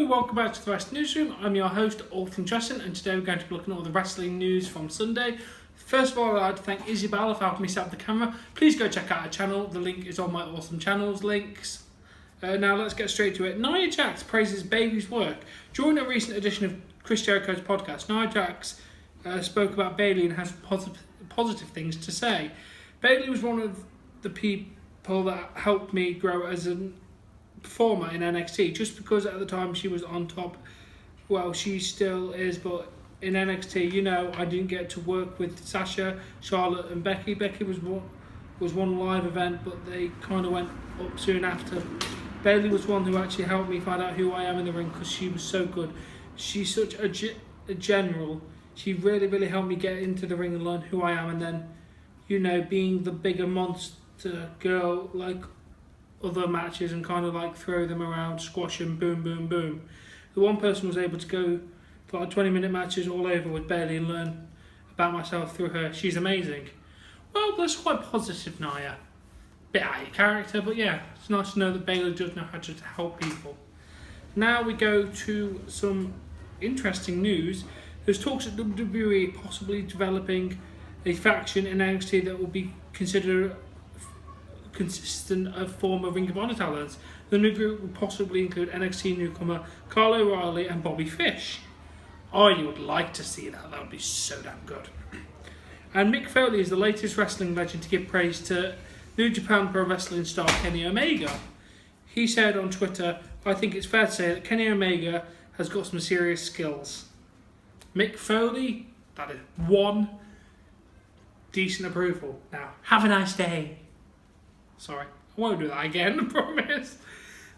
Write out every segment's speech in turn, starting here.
welcome back to the Wrestling Newsroom. I'm your host, Alton Tresson, and today we're going to be looking at all the wrestling news from Sunday. First of all, I'd like to thank Isabella for helping me set up the camera. Please go check out her channel. The link is on my awesome channels links. Now let's get straight to it. Nia Jax praises Bayleys' work. During a recent edition of Chris Jericho's podcast, Nia Jax spoke about Bayley and has positive things to say. Bayley was one of the people that helped me grow as a performer in NXT, just because at the time she was on top. Well, she still is, but in NXT, you know, I didn't get to work with Sasha, Charlotte and Becky. Becky was one live event, but they kind of went up soon after. Bayley was one who actually helped me find out who I am in the ring, because she was so good. She's such a general. She really helped me get into the ring and learn who I am, and then, you know, being the bigger monster girl, like other matches, and kind of like throw them around, squash them, boom, boom, boom. The one person was able to go for like 20-minute matches all over with Bayley and learn about myself through her. She's amazing. Well, that's quite positive, Nia. Bit out of your character, but yeah, it's nice to know that Bayley does know how to help people. Now we go to some interesting news. There's talks at WWE possibly developing a faction in NXT that will be considered consistent of former Ring of Honor talents. The new group will possibly include NXT newcomer Kyle O'Reilly and Bobby Fish. I would like to see that. That would be so damn good. And Mick Foley is the latest wrestling legend to give praise to New Japan Pro Wrestling star Kenny Omega. He said on Twitter, "I think it's fair to say that Kenny Omega has got some serious skills." Mick Foley, that is one decent approval. Now, have a nice day. Sorry, I won't do that again, I promise.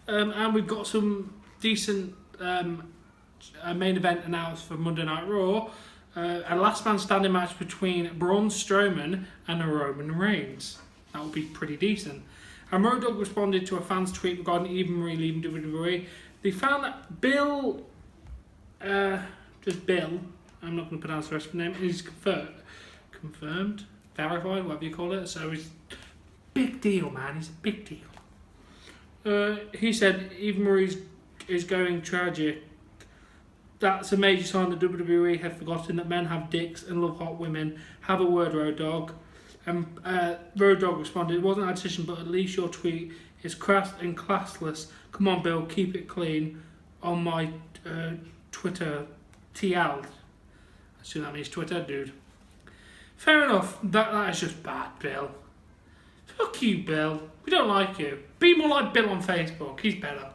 And we've got some decent main event announced for Monday Night Raw. A last man standing match between Braun Strowman and Roman Reigns. That would be pretty decent. And Road Dogg responded to a fan's tweet regarding Eva Marie leaving WWE. They found that Bill, just Bill, I'm not going to pronounce the rest of the name, is confirmed, verified, whatever you call it. So he's big deal, man. He's a big deal. He said Eva Marie is going tragic. That's a major sign that WWE have forgotten that men have dicks and love hot women. Have a word, Road Dogg. And Road Dogg responded, "It wasn't a decision, but at least your tweet is crass and classless. Come on, Bill, keep it clean." On my Twitter, TL. I assume that means Twitter, dude. Fair enough. That is just bad, Bill. Fuck you, Bill. We don't like you. Be more like Bill on Facebook. He's better.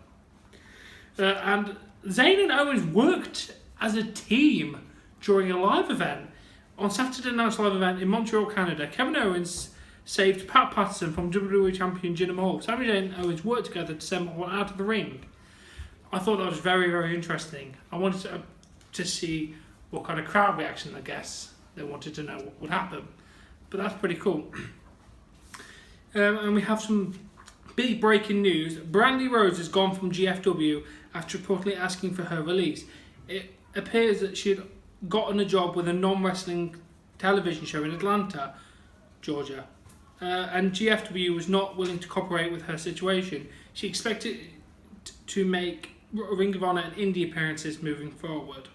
And Zayn and Owens worked as a team during a live event. On Saturday night's live event in Montreal, Canada, Kevin Owens saved Pat Patterson from WWE champion Jinder Mahal. Sami Zayn and Owens worked together to send Mahal out of the ring. I thought that was very interesting. I wanted to see what kind of crowd reaction, I guess. They wanted to know what would happen. But that's pretty cool. And we have some big breaking news. Brandie Rhodes has gone from GFW after reportedly asking for her release. It appears that she had gotten a job with a non-wrestling television show in Atlanta, Georgia. And GFW was not willing to cooperate with her situation. She expected to make Ring of Honor and indie appearances moving forward.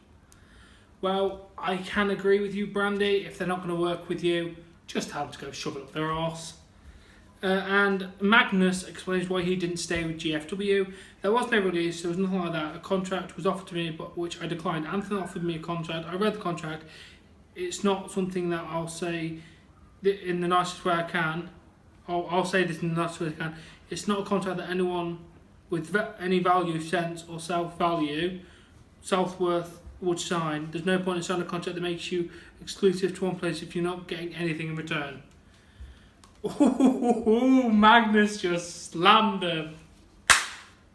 Well, I can agree with you, Brandie. If they're not going to work with you, just tell them to go shove it up their arse. And Magnus explains why he didn't stay with GFW. There was no release, there was nothing like that. A contract was offered to me, but which I declined. Anthony offered me a contract. I read the contract. It's not something that I'll say in the nicest way I can. I'll say this in the nicest way I can. It's not a contract that anyone with any value, sense, or self-value, self-worth would sign. There's no point in signing a contract that makes you exclusive to one place if you're not getting anything in return. Ooh, Magnus just slammed him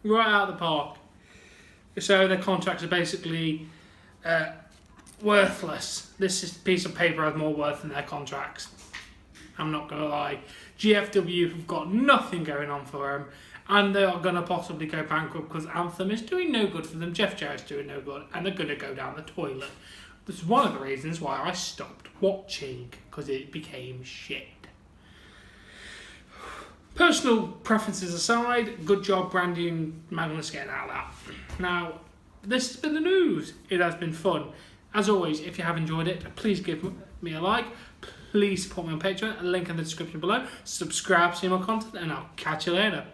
right out of the park. So their contracts are basically worthless. This piece of paper has more worth than their contracts. I'm not going to lie. GFW have got nothing going on for them, and they are going to possibly go bankrupt because Anthem is doing no good for them. Jeff Jarrett's doing no good, and they're going to go down the toilet. This is one of the reasons why I stopped watching, because it became shit. Personal preferences aside, good job Brandie and Magnus getting out of that. Now, this has been the news. It has been fun. As always, if you have enjoyed it, please give me a like. Please support me on Patreon. A link in the description below. Subscribe to see more content, and I'll catch you later.